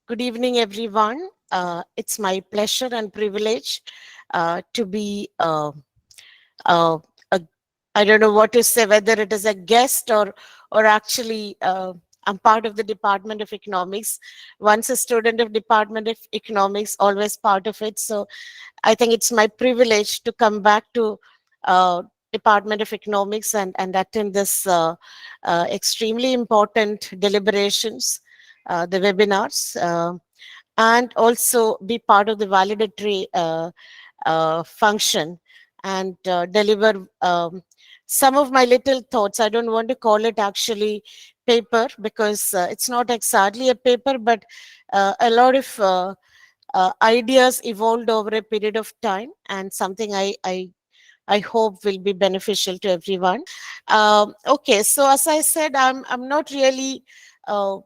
Good evening, everyone. It's my pleasure and privilege to be, uh, a, I don't know what to say, whether it is a guest or actually I'm part of the Department of Economics. Once a student of Department of Economics, always part of it. So I think it's my privilege to come back to uh, Department of Economics and attend this extremely important deliberations, the webinars. And also be part of the validatory function and deliver some of my little thoughts. I don't want to call it actually paper because it's not exactly a paper, but a lot of ideas evolved over a period of time and something I hope will be beneficial to everyone. Okay, so as I said, I'm not really uh,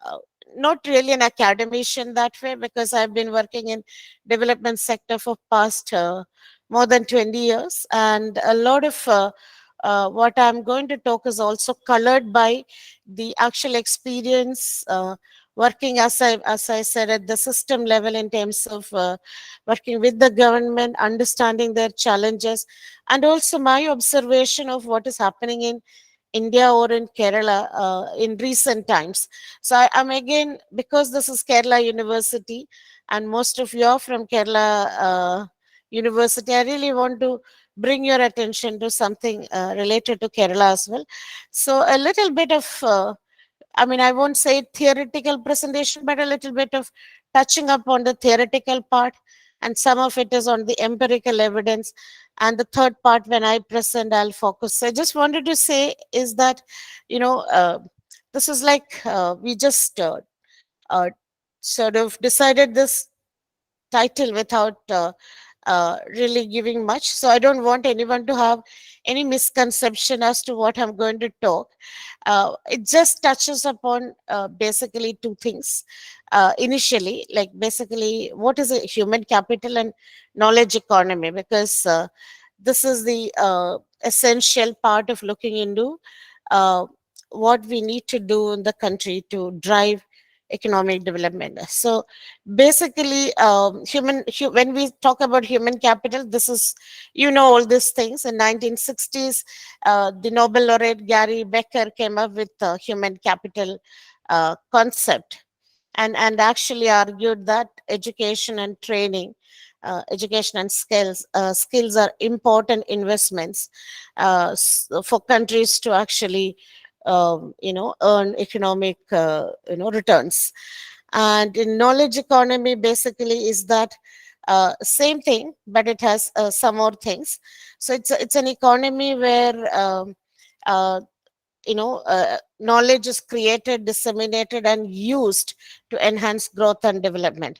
uh, not really an academician that way because I've been working in development sector for past more than 20 years, and a lot of what I'm going to talk is also colored by the actual experience working, as I said, at the system level in terms of working with the government, understanding their challenges, and also my observation of what is happening in India or in Kerala in recent times. So I'm again, because this is Kerala University and most of you are from Kerala University, I really want to bring your attention to something related to Kerala as well. So a little bit of I mean, I won't say theoretical presentation, but a little bit of touching up on the theoretical part, and some of it is on the empirical evidence. And the third part, when I present, I'll focus. I just wanted to say is that, you know, this is like we just uh, sort of decided this title without really giving much. So I don't want anyone to have any misconception as to what I'm going to talk. It just touches upon basically two things. Initially, like basically, what is a human capital and knowledge economy? Because this is the essential part of looking into uh, what we need to do in the country to drive economic development. So basically when we talk about human capital, this is, you know, all these things in 1960s. The Nobel laureate Gary Becker came up with the human capital concept, and actually argued that education and training, education and skills are important investments for countries to actually earn economic returns. And in knowledge economy basically is that same thing, but it has some more things. So it's an economy where uh, knowledge is created, disseminated, and used to enhance growth and development.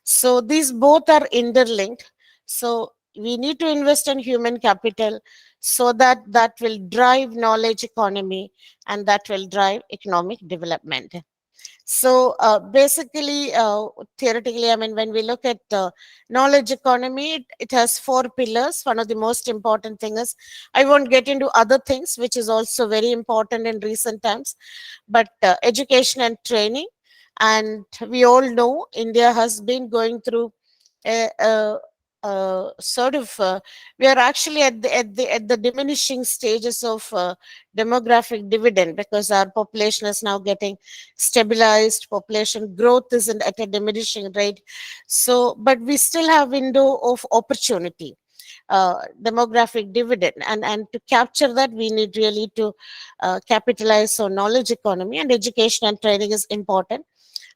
So these both are interlinked. So we need to invest in human capital so that that will drive knowledge economy and that will drive economic development. So basically, theoretically, I mean, when we look at knowledge economy, it has four pillars. One of the most important thing is, I won't get into other things, which is also very important in recent times, but education and training. And we all know India has been going through sort of we are actually at the diminishing stages of demographic dividend, because our population is now getting stabilized, population growth isn't at a diminishing rate. So but we still have window of opportunity, demographic dividend, and to capture that we need really to capitalize on knowledge economy, and education and training is important.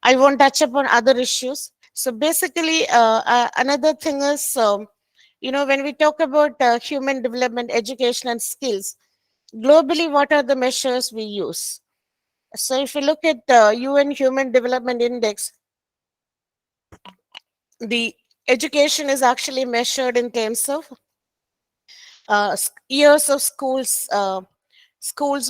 I won't touch upon other issues. So basically, another thing is, when we talk about human development, education, and skills, globally, what are the measures we use? So if you look at UN Human Development Index, the education is actually measured in terms of years of schools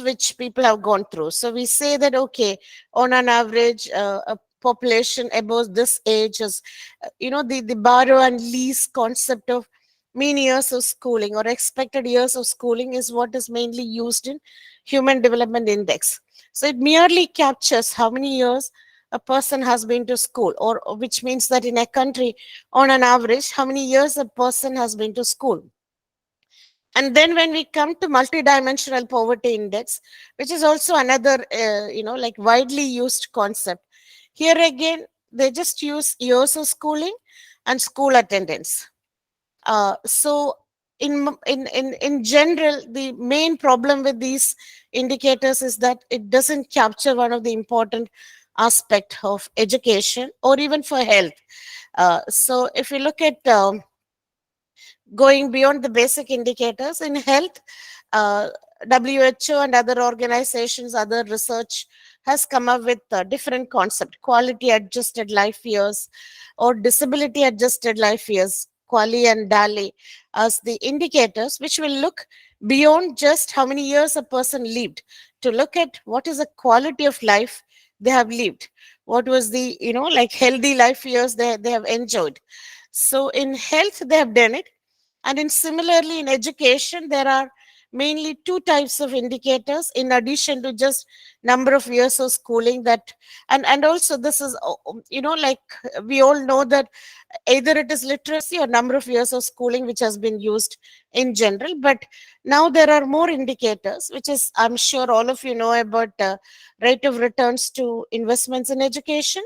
which people have gone through. So we say that, okay, on an average, a population above this age is, the borrow and lease concept of mean years of schooling or expected years of schooling is what is mainly used in Human Development Index. So it merely captures how many years a person has been to school, or which means that in a country, on an average, how many years a person has been to school. And then when we come to multidimensional poverty index, which is also another like widely used concept, here again they just use years of schooling and school attendance. So in general, the main problem with these indicators is that it doesn't capture one of the important aspect of education or even for health. So if you look at going beyond the basic indicators in health, uh, WHO and other organizations, other research has come up with a different concept: quality adjusted life years or disability adjusted life years, quali and dali, as the indicators which will look beyond just how many years a person lived, to look at what is the quality of life they have lived, what was the like healthy life years they have enjoyed. So in health they have done it. And in similarly in education, there are mainly two types of indicators in addition to just number of years of schooling. That and also this is like we all know that either it is literacy or number of years of schooling which has been used in general. But now there are more indicators, which is, I'm sure all of you know about rate of returns to investments in education.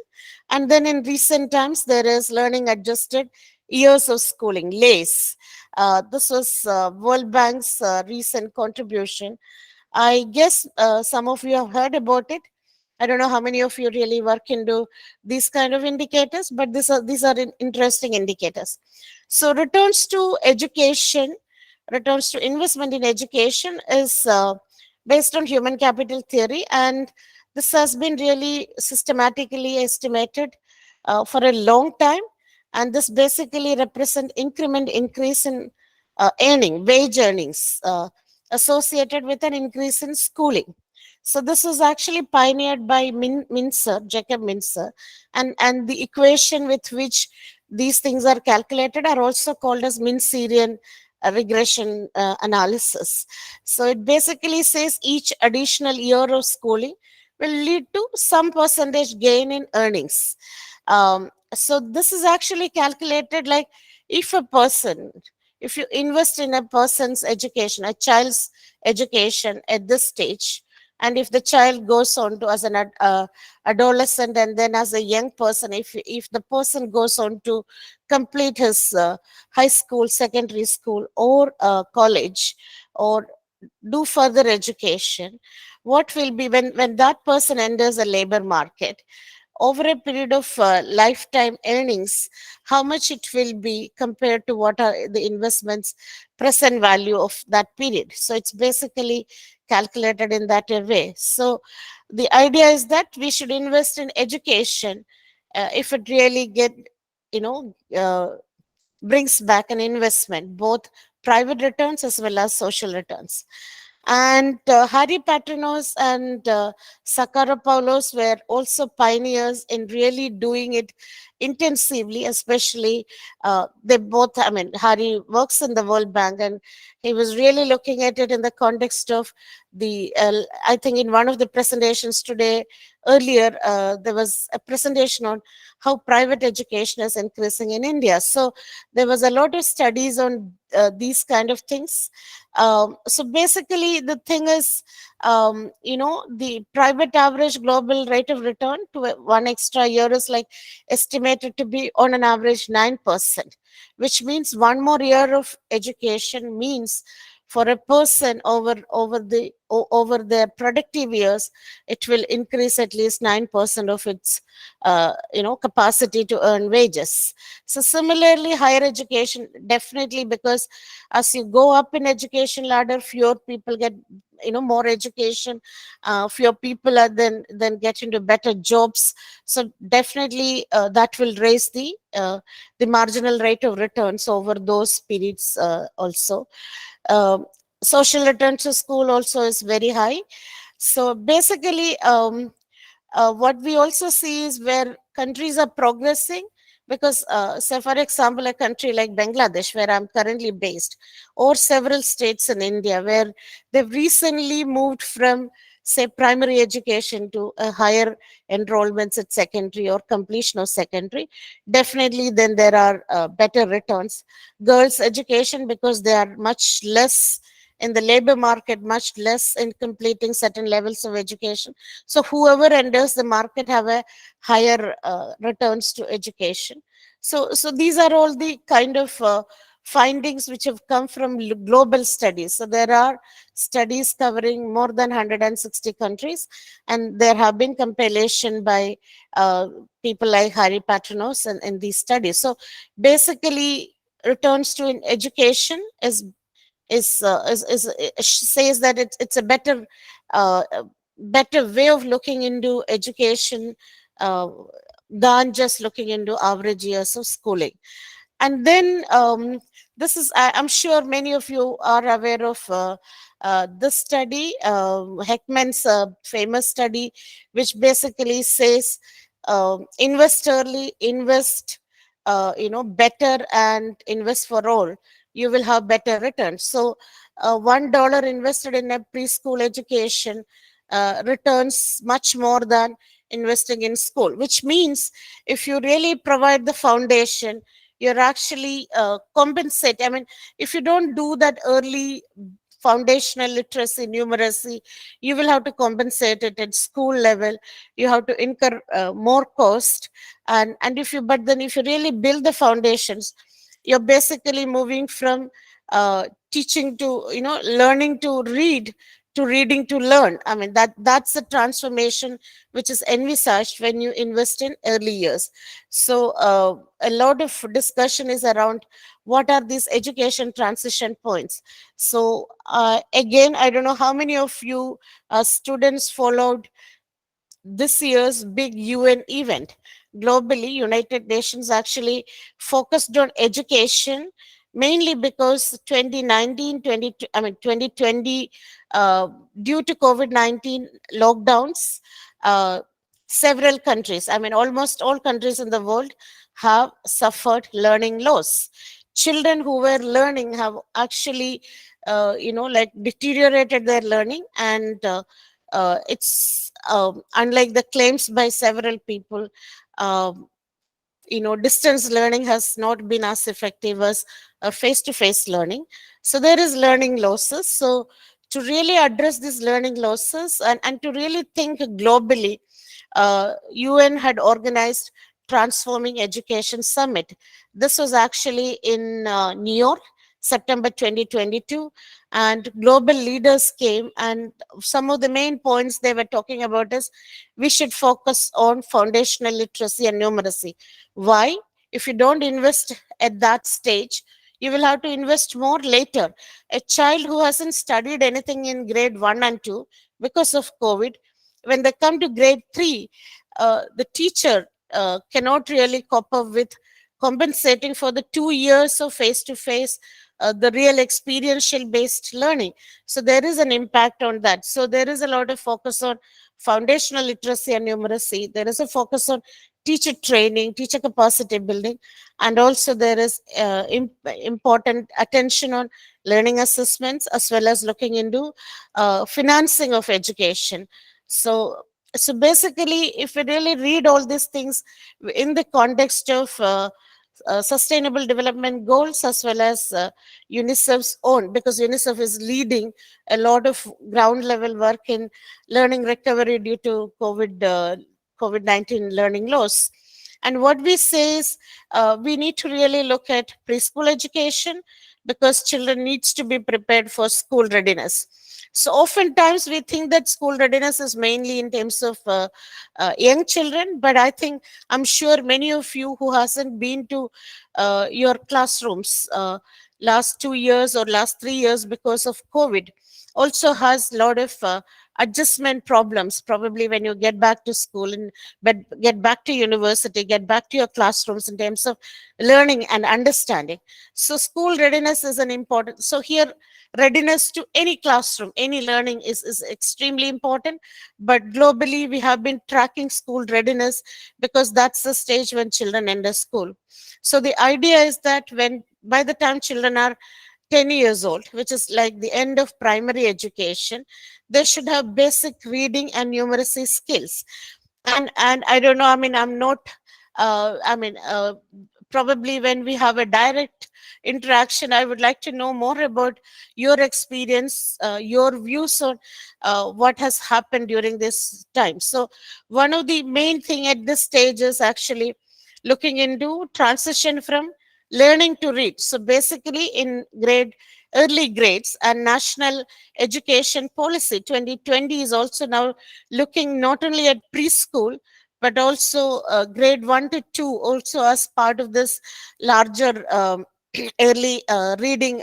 And then in recent times there is learning adjusted years of schooling, lace. This was World Bank's recent contribution. I guess some of you have heard about it. I don't know how many of you really work into these kind of indicators, but these are interesting indicators. So returns to investment in education is based on human capital theory, and this has been really systematically estimated for a long time. And this basically represent increment increase in wage earnings associated with an increase in schooling. So this was actually pioneered by Jacob Mincer, and the equation with which these things are calculated are also called as Mincerian regression analysis. So it basically says each additional year of schooling will lead to some percentage gain in earnings. So this is actually calculated like, if a person, if you invest in a person's education, a child's education at this stage, and if the child goes on to as an adolescent, and then as a young person, if the person goes on to complete his high school, secondary school, or college, or do further education, what will be when that person enters a labor market over a period of lifetime earnings, how much it will be compared to what are the investments present value of that period. So it's basically calculated in that a way. So the idea is that we should invest in education if it really get you know brings back an investment, both private returns as well as social returns. And Harry Paternos and Sakaropoulos were also pioneers in really doing it intensively, especially they both, I mean, Harry works in the World Bank, and he was really looking at it in the context of I think in one of the presentations today, earlier, there was a presentation on how private education is increasing in India. So there was a lot of studies on these kind of things. So basically, the thing is, the private average global rate of return to one extra year is like estimated to be on an average 9%, which means one more year of education means for a person over their productive years, it will increase at least 9% of its capacity to earn wages. So similarly, higher education, definitely, because as you go up in education ladder, fewer people get more education, fewer people are then get into better jobs. So definitely that will raise the marginal rate of returns over those periods also. um, Social return to school also is very high. So basically, what we also see is where countries are progressing, because say for example a country like Bangladesh, where I'm currently based, or several states in India where they've recently moved from say, primary education to a higher enrollments at secondary or completion of secondary, definitely then there are better returns. Girls' education, because they are much less in the labor market, much less in completing certain levels of education. So whoever enters the market have a higher returns to education. So these are all the kind of findings which have come from global studies. So there are studies covering more than 160 countries, and there have been compilation by people like Harry Paternos in these studies. So basically, returns to in education says that it's a better way of looking into education uh, than just looking into average years of schooling. And then this is I'm sure many of you are aware of this study, Heckman's famous study, which basically says invest early, invest better, and invest for all, you will have better returns. So $1 invested in a preschool education returns much more than investing in school, which means if you really provide the foundation, you're actually compensate. I mean, if you don't do that early foundational literacy, numeracy, you will have to compensate it at school level. You have to incur more cost. And if you but then if you really build the foundations, you're basically moving from teaching to learning to read to reading to learn. I mean, that's the transformation which is envisaged when you invest in early years. So a lot of discussion is around what are these education transition points. So again, I don't know how many of you students followed this year's big UN event. Globally, United Nations actually focused on education mainly because 2019, 2020, due to COVID-19 lockdowns, uh, several countries, I mean, almost all countries in the world have suffered learning loss. Children who were learning have actually, like deteriorated their learning, and it's unlike the claims by several people. um, Distance learning has not been as effective as face to face learning. So there is learning losses. So to really address these learning losses, and to really think globally, UN had organized Transforming Education Summit. This was actually in New York, September 2022, and global leaders came. And some of the main points they were talking about is we should focus on foundational literacy and numeracy. Why? If you don't invest at that stage, you will have to invest more later. A child who hasn't studied anything in grade 1 and 2 because of COVID, when they come to grade 3, the teacher cannot really cope up with compensating for the 2 years of face to face, the real experiential based learning. So there is an impact on that. So there is a lot of focus on foundational literacy and numeracy. There is a focus on teacher training, teacher capacity building, and also there is important attention on learning assessments, as well as looking into financing of education. So so basically, if we really read all these things in the context of sustainable development goals, as well as UNICEF's own, because UNICEF is leading a lot of ground level work in learning recovery due to COVID-19 learning loss. And what we say is we need to really look at preschool education, because children needs to be prepared for school readiness. So oftentimes we think that school readiness is mainly in terms of young children, but I think, I'm sure many of you who hasn't been to your classrooms last 2 years or last 3 years because of COVID also has a lot of adjustment problems, probably when you get back to school and but get back to university, get back to your classrooms in terms of learning and understanding. So school readiness is an important. So here, readiness to any classroom, any learning is extremely important. But globally, we have been tracking school readiness because that's the stage when children enter school. So the idea is that when by the time children are 10 years old, which is like the end of primary education, they should have basic reading and numeracy skills. And I don't know, I mean, I'm not I mean probably when we have a direct interaction, I would like to know more about your experience, your views on what has happened during this time. So one of the main thing at this stage is actually looking into transition from learning to read. So basically in early grades, and national education policy 2020 is also now looking not only at preschool but also grade 1 to 2 also as part of this larger early reading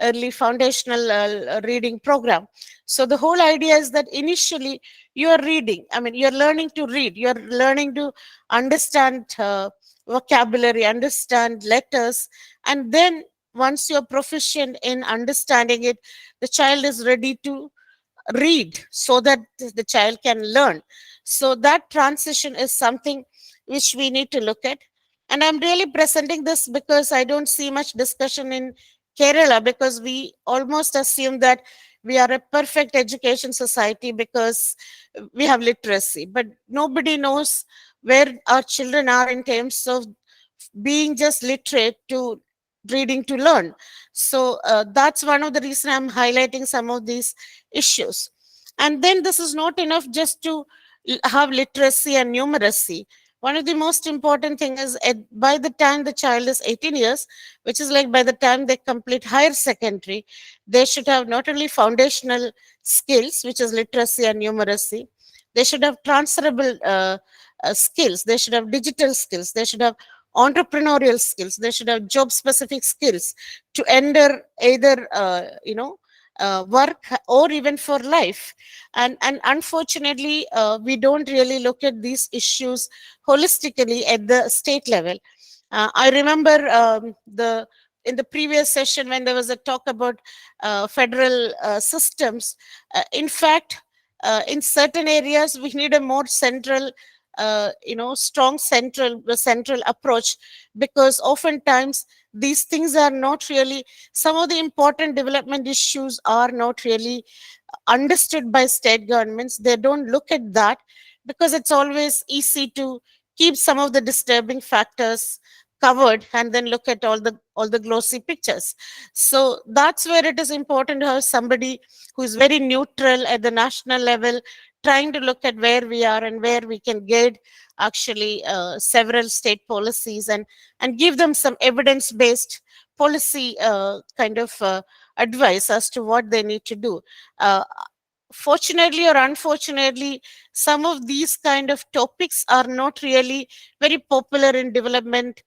early foundational reading program. So the whole idea is that initially you are reading, I mean you're learning to read, you're learning to understand vocabulary, understand letters, and then once you're proficient in understanding it, the child is ready to read so that the child can learn. So that transition is something which we need to look at. And I'm really presenting this because I don't see much discussion in Kerala, because we almost assume that we are a perfect education society because we have literacy, but nobody knows where our children are in terms of being just literate to reading to learn. So that's one of the reason I'm highlighting some of these issues. And then this is not enough just to have literacy and numeracy. One of the most important thing is by the time the child is 18 years, which is like by the time they complete higher secondary, they should have not only foundational skills, which is literacy and numeracy, they should have transferable skills, they should have digital skills, they should have entrepreneurial skills, they should have job specific skills to enter either work or even for life. And unfortunately we don't really look at these issues holistically at the state level. I remember the in the previous session when there was a talk about federal systems. In fact, in certain areas we need a more central strong central approach, because oftentimes these things are not really, some of the important development issues are not really understood by state governments. They don't look at that because it's always easy to keep some of the disturbing factors covered and then look at all the glossy pictures. So that's where it is important to have somebody who is very neutral at the national level, trying to look at where we are and where we can guide actually several state policies, and give them some evidence based policy kind of advice as to what they need to do. uh, Fortunately or unfortunately, some of these kind of topics are not really very popular in development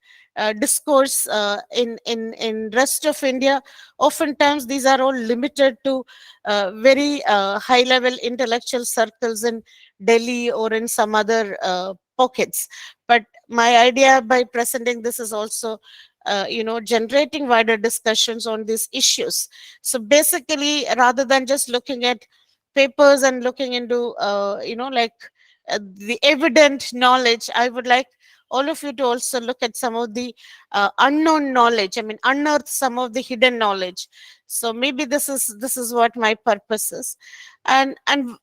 discourse in rest of India. Oftentimes these are all limited to very high level intellectual circles in Delhi or in some other pockets. But my idea by presenting this is also generating wider discussions on these issues. So basically, rather than just looking at papers and looking into the evident knowledge, I would like all of you to also look at some of the unknown knowledge, I mean unearth some of the hidden knowledge. So maybe this is what my purpose is. And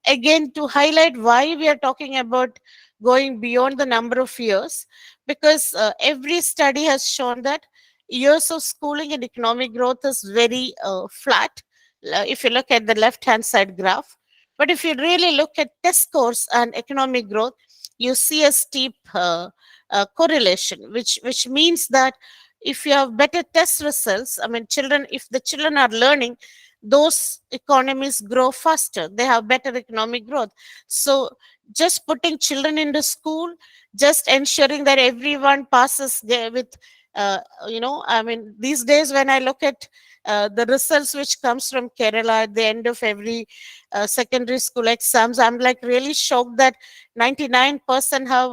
again, to highlight why we are talking about going beyond the number of years, because every study has shown that years of schooling and economic growth is very flat, if you look at the left hand side graph. But if you really look at test scores and economic growth, you see a steep correlation, which means that if you have better test results, I mean, if the children are learning, those economies grow faster. They have better economic growth. So just putting children into school, just ensuring that everyone passes there with, I mean, these days when I look at the results which comes from Kerala at the end of every secondary school exams, I'm like really shocked that 99% have,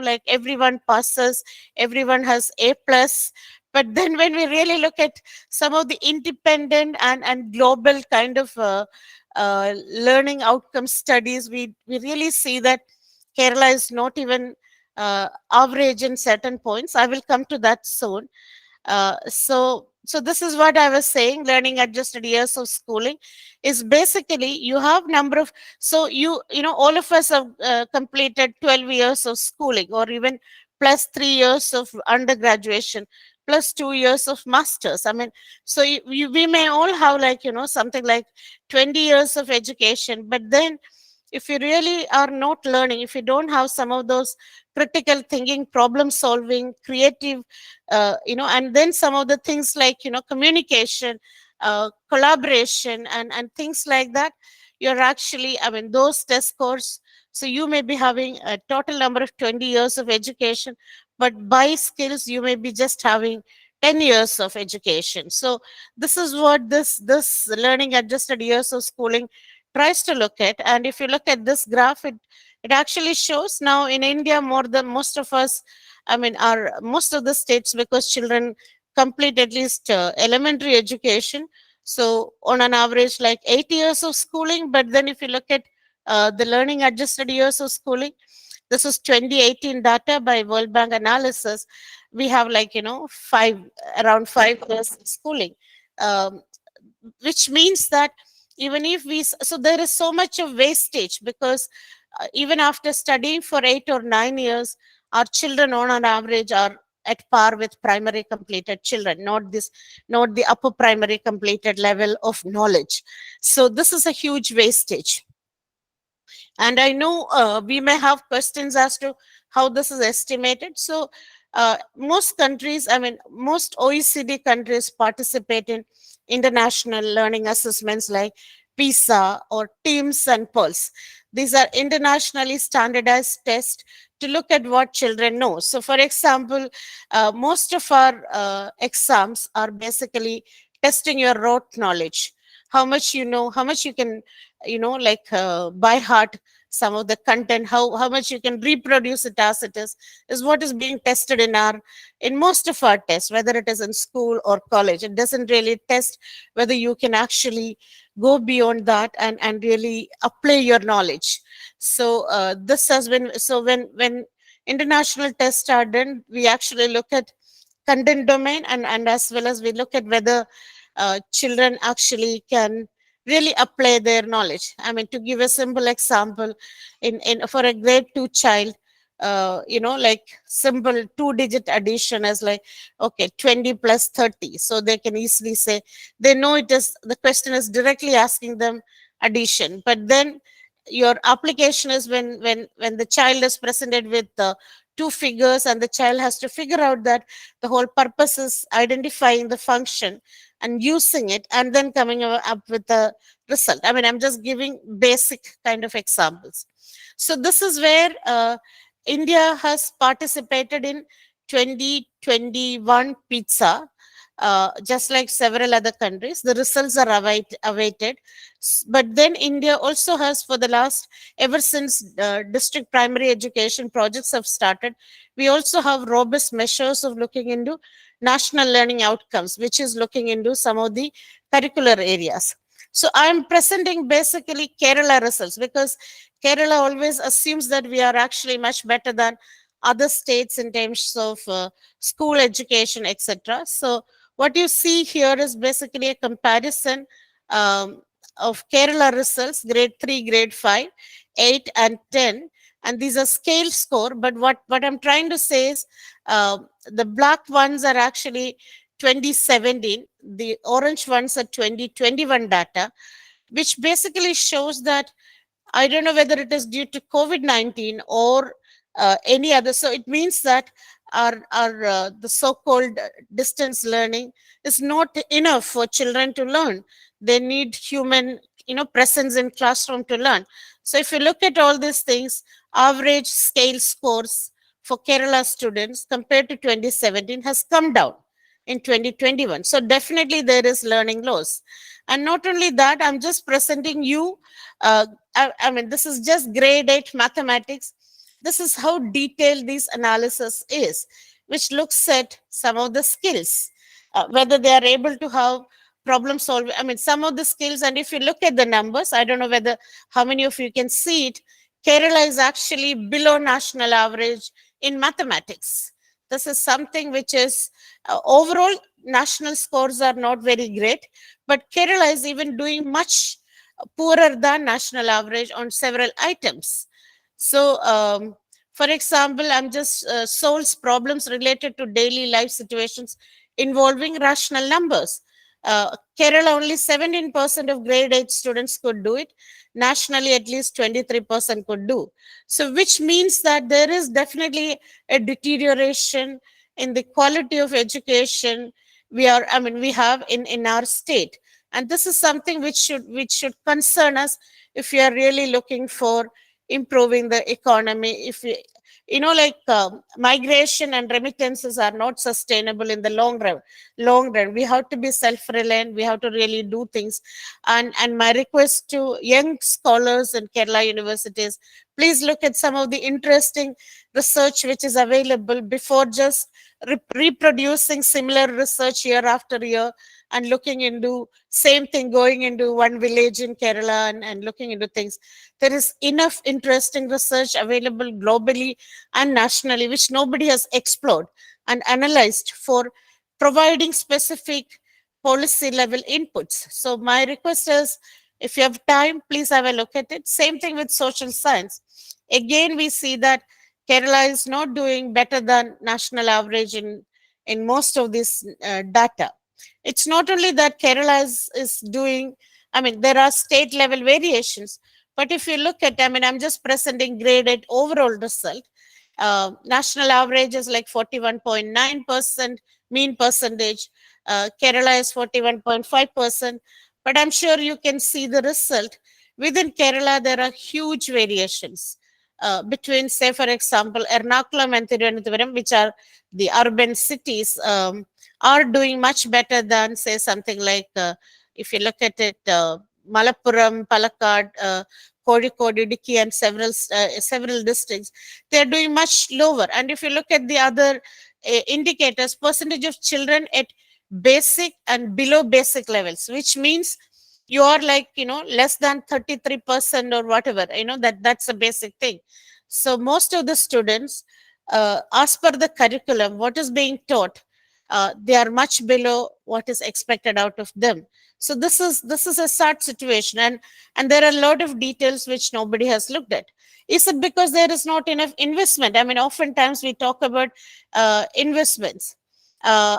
like everyone passes, everyone has A plus. But then when we really look at some of the independent and global kind of learning outcome studies, we really see that Kerala is not even average in certain points. I will come to that soon. So So this is what I was saying. Learning adjusted years of schooling is basically you have number of, so all of us have completed 12 years of schooling, or even plus 3 years of undergraduation, plus 2 years of masters. I mean, so we may all have like something like 20 years of education, but then if you really are not learning, if you don't have some of those critical thinking, problem solving, creative, and then some of the things like communication, collaboration, and things like that, you're actually, I mean, those test scores. So you may be having a total number of 20 years of education, but by skills you may be just having 10 years of education. So this is what this learning adjusted years of schooling tries to look at. And if you look at this graph, it actually shows now in India, more than most of us, I mean, are most of the states, because children complete at least elementary education. So on an average, like 8 years of schooling. But then if you look at the learning adjusted years of schooling, this is 2018 data by World Bank analysis. We have like around 5 years of schooling, um, which means that even if so there is so much of wastage, because even after studying for 8 or 9 years, our children on an average are at par with primary completed children, not the upper primary completed level of knowledge. So this is a huge wastage. And I know we may have questions as to how this is estimated. So, most countries, I mean, most OECD countries participate in international learning assessments like PISA or TIMSS and PULSE. These are internationally standardized tests to look at what children know. So, for example, most of our exams are basically testing your rote knowledge, how much you know, how much you can like by heart some of the content, how much you can reproduce it as it is what is being tested in most of our tests, whether it is in school or college. It doesn't really test whether you can actually go beyond that and really apply your knowledge. So this has been, so when international tests are done, we actually look at content domain, and as well as we look at whether children actually can really apply their knowledge. I mean, to give a simple example, in for a grade 2 child, like simple two-digit addition is like, okay, 20 plus 30. So they can easily say, they know it is, the question is directly asking them addition. But then your application is when the child is presented with two figures, and the child has to figure out that the whole purpose is identifying the function and using it, and then coming up with a result. I mean, I'm just giving basic kind of examples. So this is where India has participated in 2021 pizza, just like several other countries. The results are awaited. But then India also has, for the last, ever since district primary education projects have started, we also have robust measures of looking into national learning outcomes, which is looking into some of the curricular areas. So I'm presenting basically Kerala results, because Kerala always assumes that we are actually much better than other states in terms of school education, etc. So what you see here is basically a comparison um, of Kerala results, grade 3, grade 5, 8, and 10. And these are scale score. But what I'm trying to say is the black ones are actually 2017, the orange ones are 2021 data, which basically shows that, I don't know whether it is due to COVID-19 or any other. So it means that our the so-called distance learning is not enough for children to learn. They need human, presence in classroom to learn. So if you look at all these things, average scale scores for Kerala students compared to 2017 has come down in 2021. So definitely there is learning loss. And not only that, I'm just presenting you I mean, this is just grade 8 mathematics. This is how detailed this analysis is, which looks at some of the skills, whether they are able to have problem solving. I mean, some of the skills, and if you look at the numbers, I don't know whether how many of you can see it. Kerala is actually below national average in mathematics. This is something which is overall national scores are not very great, but Kerala is even doing much poorer than national average on several items. So, for example, I'm just solves problems related to daily life situations involving rational numbers. Kerala, only 17% of grade 8 students could do it. Nationally, at least 23% could do. So, which means that there is definitely a deterioration in the quality of education we have in our state. And this is something which should concern us if we are really looking for improving the economy. If we, like migration and remittances are not sustainable in the long run. We have to be self reliant, we have to really do things. And my request to young scholars in Kerala universities, please look at some of the interesting research which is available before just reproducing similar research year after year, and looking into same thing, going into one village in Kerala, and looking into things. There is enough interesting research available globally and nationally which nobody has explored and analyzed for providing specific policy level inputs. So my request is, if you have time, please have a look at it. Same thing with social science. Again, we see that Kerala is not doing better than national average in most of this data. It's not only that Kerala is doing, there are state level variations, but if you look at, I'm just presenting graded overall result. National average is like 41.9% mean percentage. Kerala is 41.5%. But I'm sure you can see the result. Within Kerala, there are huge variations between, say, for example, Ernakulam and Thiruvananthapuram, which are the urban cities, are doing much better than, say, something like, if you look at it, Malappuram, Palakkad, Kozhikode, Idukki, and several districts, they are doing much lower. And if you look at the other indicators, percentage of children at basic and below basic levels, which means you are like, less than 33% or whatever, that's a basic thing. So most of the students, as per the curriculum, what is being taught, they are much below what is expected out of them. So this is a sad situation, and there are a lot of details which nobody has looked at. Is it because there is not enough investment? Oftentimes we talk about investments. uh,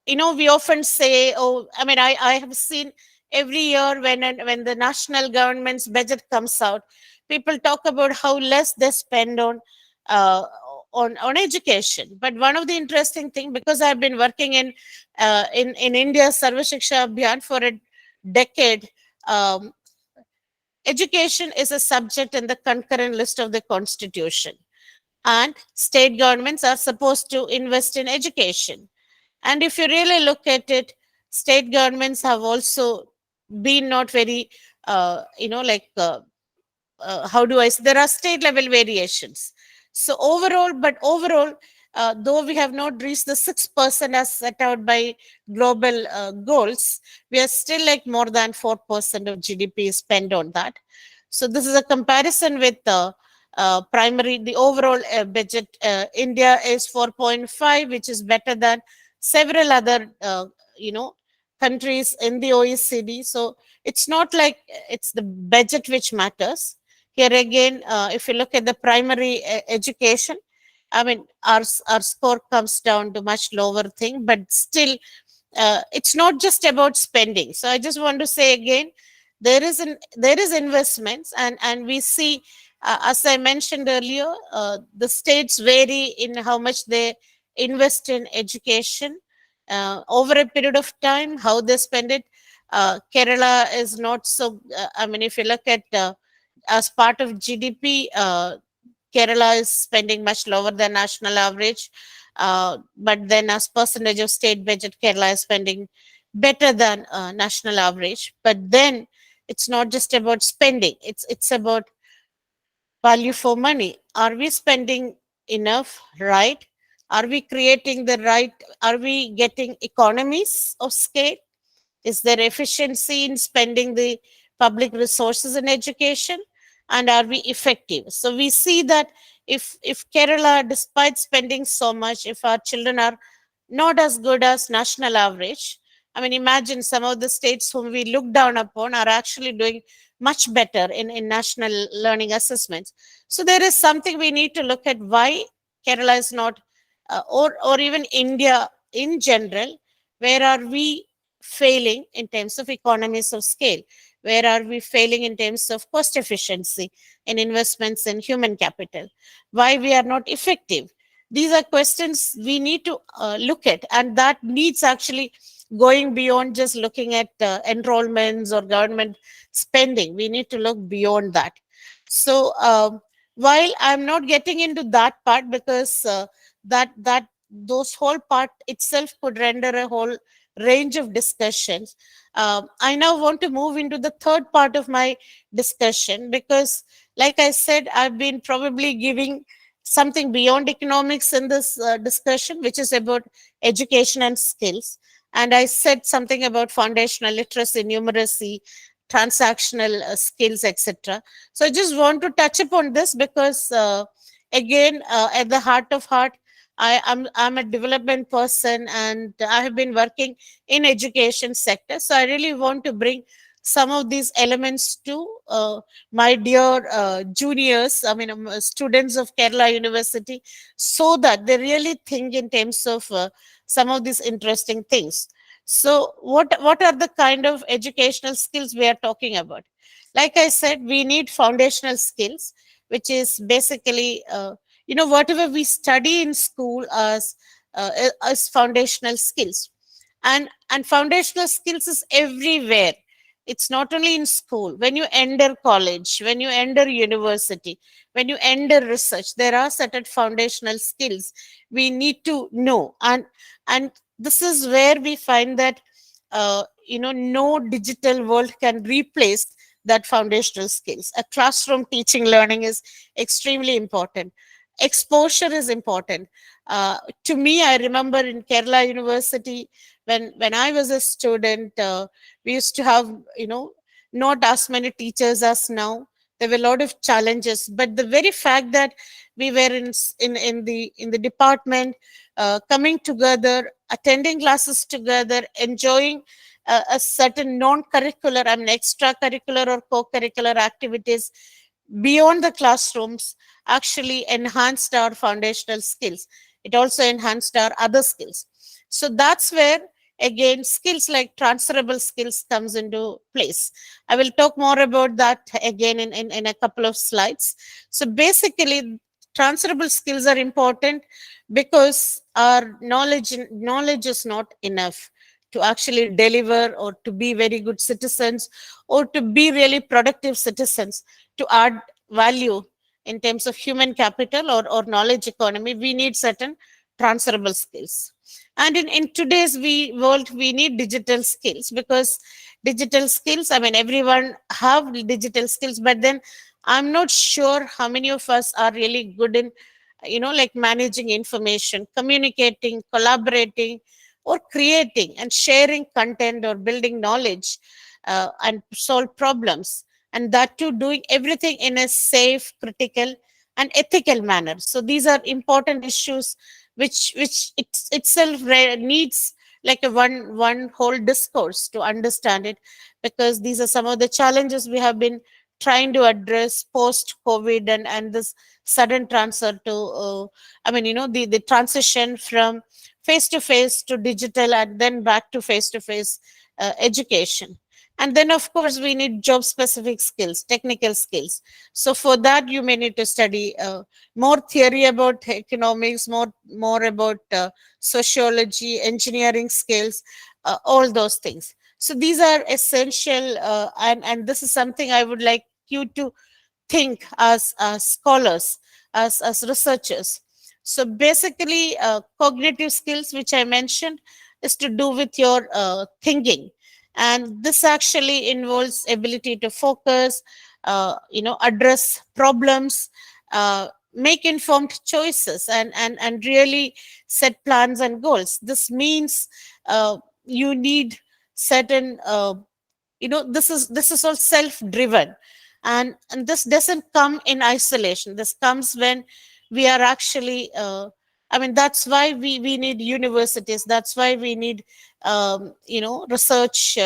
we often say, oh, I have seen every year when the national government's budget comes out, people talk about how less they spend uh, on education. But one of the interesting thing, because I've been working in India's Sarva Shiksha Abhiyan for a decade, um, education is a subject in the concurrent list of the constitution, and state governments are supposed to invest in education. And if you really look at it, state governments have also been not very, how do I say, there are state level variations. So overall, though we have not reached the 6% as set out by global goals, we are still like more than 4% of GDP is spent on that. So this is a comparison with the overall budget. India is 4.5, which is better than several other, countries in the OECD. So it's not like it's the budget which matters. Here again, if you look at the primary education, our score comes down to much lower thing, but still, it's not just about spending. So I just want to say again, there is investments, and we see, as I mentioned earlier, the states vary in how much they invest in education over a period of time, how they spend it. Kerala is not so. If you look at as part of GDP, Kerala is spending much lower than national average. But then, as percentage of state budget, Kerala is spending better than national average. But then, it's not just about spending; it's about value for money. Are we spending enough? Right? Are we creating the right? Are we getting economies of scale? Is there efficiency in spending the public resources in education? And are we effective? So we see that if Kerala, despite spending so much, if our children are not as good as national average, I mean, imagine some of the states whom we look down upon are actually doing much better in national learning assessments. So there is something we need to look at why Kerala is not, or even India in general, where are we failing in terms of economies of scale? Where are we failing in terms of cost efficiency in investments in human capital? Why we are not effective? These are questions we need to look at, and that needs actually going beyond just looking at enrollments or government spending. We need to look beyond that. So while I'm not getting into that part, because that those whole part itself could render a whole range of discussions, I now want to move into the third part of my discussion, because like I said, I've been probably giving something beyond economics in this discussion, which is about education and skills. And I said something about foundational literacy, numeracy, transactional skills, etc. So I just want to touch upon this because, again, at the heart of heart, I'm a development person, and I have been working in education sector. So I really want to bring some of these elements to my dear juniors, I mean, students of Kerala University, so that they really think in terms of some of these interesting things. So, what are the kind of educational skills we are talking about? Like I said, we need foundational skills, which is basically, whatever we study in school as foundational skills. And foundational skills is everywhere. It's not only in school. When you enter college, when you enter university, when you enter research, there are certain foundational skills we need to know. And this is where we find that no digital world can replace that foundational skills. A classroom teaching learning is extremely important. Exposure is important. To me, I remember in Kerala University, when I was a student, we used to have, not as many teachers as now. There were a lot of challenges, but the very fact that we were in the department, coming together, attending classes together, enjoying a certain non-curricular, I mean extracurricular or co-curricular activities beyond the classrooms, actually enhanced our foundational skills. It also enhanced our other skills. So that's where, again, skills like transferable skills comes into place. I will talk more about that again in a couple of slides. So basically, transferable skills are important because our knowledge is not enough to actually deliver or to be very good citizens or to be really productive citizens, to add value in terms of human capital or knowledge economy. We need certain transferable skills. And in today's world, we need digital skills, because digital skills, I mean, everyone have digital skills, but then I'm not sure how many of us are really good in, like managing information, communicating, collaborating, or creating and sharing content or building knowledge, and solve problems, and that too doing everything in a safe, critical, and ethical manner. So these are important issues which itself needs like a one whole discourse to understand it, because these are some of the challenges we have been trying to address post COVID, and this sudden transfer to the transition from face to face to digital, and then back to face to face education. And then, of course, we need job specific skills, technical skills. So for that, you may need to study more theory about economics, more about sociology, engineering skills, all those things. So these are essential, and this is something I would like you to think as scholars, as researchers. So basically, cognitive skills, which I mentioned, is to do with your thinking, and this actually involves ability to focus, address problems, make informed choices, and really set plans and goals. This means you need certain this is all self driven, and this doesn't come in isolation. This comes when we are actually I mean, that's why we need universities, that's why we need research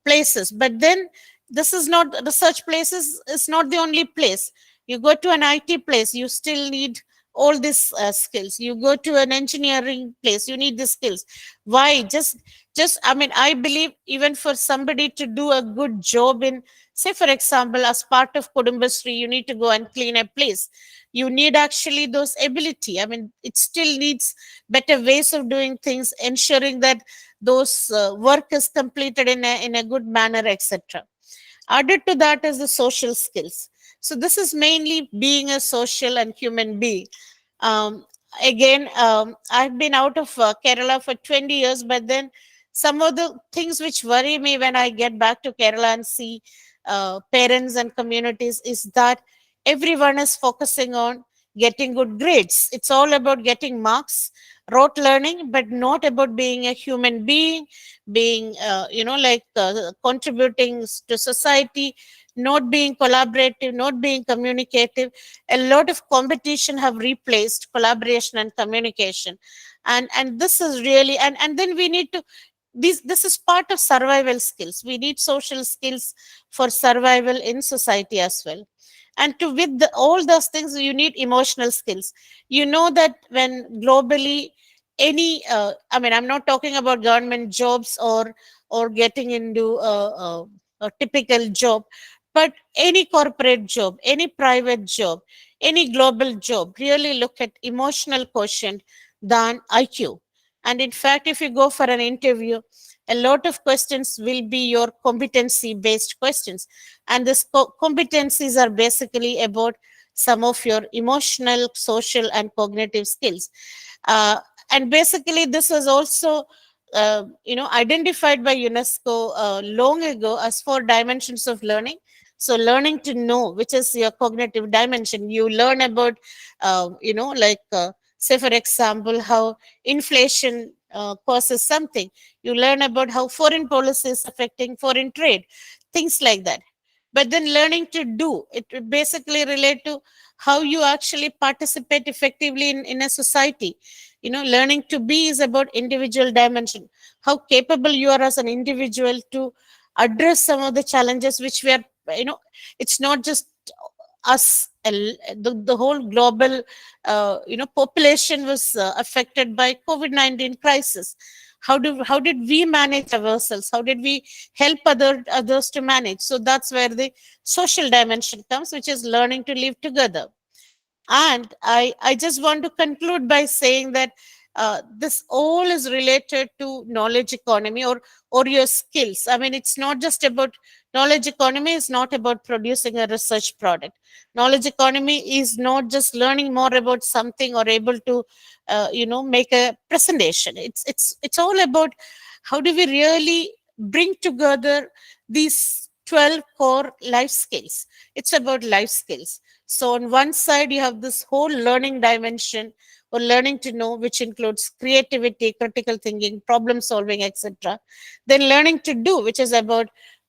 places. But then this is not, research places is not the only place. You go to an IT place, you still need all these skills. You go to an engineering place, you need the skills. Why? Just I mean, I believe even for somebody to do a good job in, say for example, as part of kudumbasri, you need to go and clean a place. You need actually those ability. I mean, it still needs better ways of doing things, ensuring that those work is completed in a good manner, etc. Added to that is the social skills. So this is mainly being a social and human being. Um, Again, I've been out of Kerala for 20 years, but then some of the things which worry me when I get back to Kerala and see parents and communities is that everyone is focusing on getting good grades. It's all about getting marks, rote learning, but not about being a human being, being contributing to society, not being collaborative, not being communicative. A lot of competition have replaced collaboration and communication. And this is really, and then we need to, this is part of survival skills. We need social skills for survival in society as well. And to with all those things, you need emotional skills. You know that when globally, any I mean, I'm not talking about government jobs or getting into a typical job, but any corporate job, any private job, any global job really look at emotional quotient than IQ. And in fact, if you go for an interview, a lot of questions will be your competency based questions. And this competencies are basically about some of your emotional, social, and cognitive skills. Uh, and basically, this was also identified by UNESCO long ago as 4 dimensions of learning. So learning to know, which is your cognitive dimension. You learn about say for example, how inflation causes something. You learn about how foreign policy is affecting foreign trade, things like that. But then learning to do it will basically relate to how you actually participate effectively in a society. Learning to be is about individual dimension, how capable you are as an individual to address some of the challenges which we are, it's not just us, the whole global population was affected by covid-19 crisis. How did we manage ourselves? How did we help others to manage? So that's where the social dimension comes, which is learning to live together. And I just want to conclude by saying that this all is related to knowledge economy, or your skills. I mean, it's not just about, knowledge economy is not about producing a research product. Knowledge economy is not just learning more about something or able to make a presentation. It's all about how do we really bring together these 12 core life skills. It's about life skills. So on one side, you have this whole learning dimension, or learning to know, which includes creativity, critical thinking, problem solving, etc. Then learning to do, which is about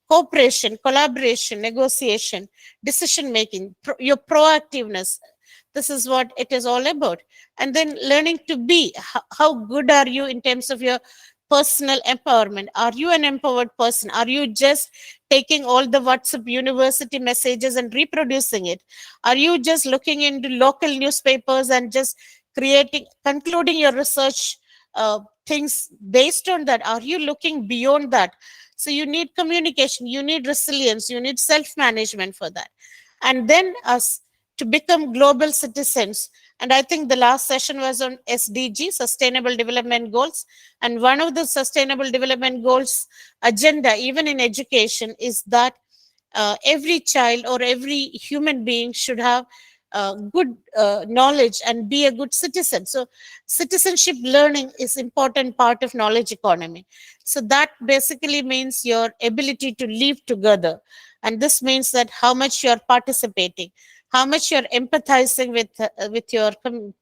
cooperation, collaboration, negotiation, decision making, your proactiveness. This is what it is all about. And then learning to be, how good are you in terms of your personal empowerment? Are you an empowered person? Are you just taking all the WhatsApp university messages and reproducing it? Are you just looking into local newspapers and just concluding your research things based on that? Are you looking beyond that? So you need communication, you need resilience, you need self management for that. And then us to become global citizens. And I think the last session was on SDG, Sustainable Development Goals. And one of the Sustainable Development Goals agenda, even in education, is that every child or every human being should have good knowledge and be a good citizen. So citizenship learning is important part of knowledge economy. So that basically means your ability to live together. And this means that how much you're participating, how much you're empathizing with your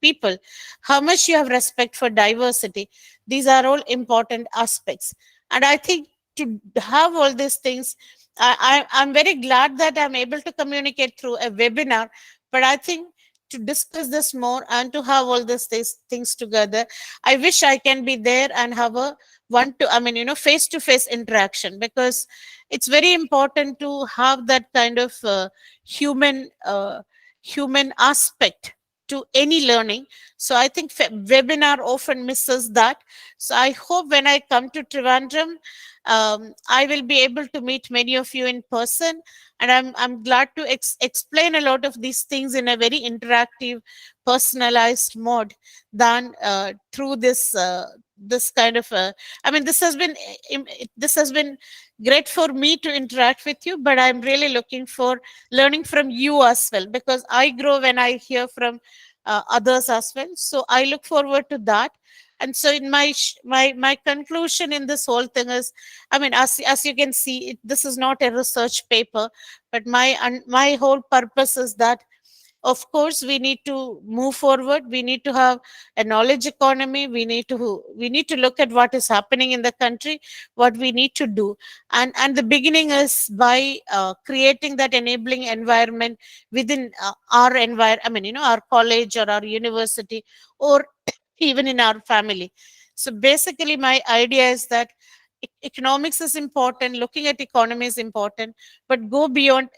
people, how much you have respect for diversity. These are all important aspects. And I think to have all these things, I'm very glad that I'm able to communicate through a webinar. But I think to discuss this more and to have all these things together. I wish I can be there and have a face to face interaction, because it's very important to have that kind of human aspect to any learning. So I think webinar often misses that. So I hope when I come to Trivandrum, I will be able to meet many of you in person, and I'm glad to explain a lot of these things in a very interactive, personalized mode than through this kind of this has been this has been great for me to interact with you, but I'm really looking for learning from you as well, because I grow when I hear from others as well. So I look forward to that. And so in my conclusion in this whole thing is, as you can see, this is not a research paper, but my whole purpose is that, of course, we need to move forward. We need to have a knowledge economy. We need to look at what is happening in the country, what we need to do. And the beginning is by creating that enabling environment within our environment, our college or our university, or even in our family. So basically my idea is that economics is important, looking at economy is important, but go beyond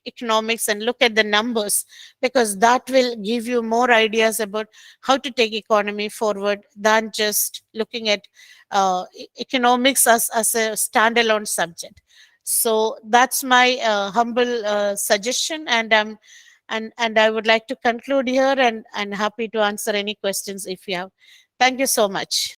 economics and look at the numbers, because that will give you more ideas about how to take economy forward than just looking at economics as a standalone subject. So that's my humble suggestion, and I would like to conclude here, and happy to answer any questions if you have. Thank you so much.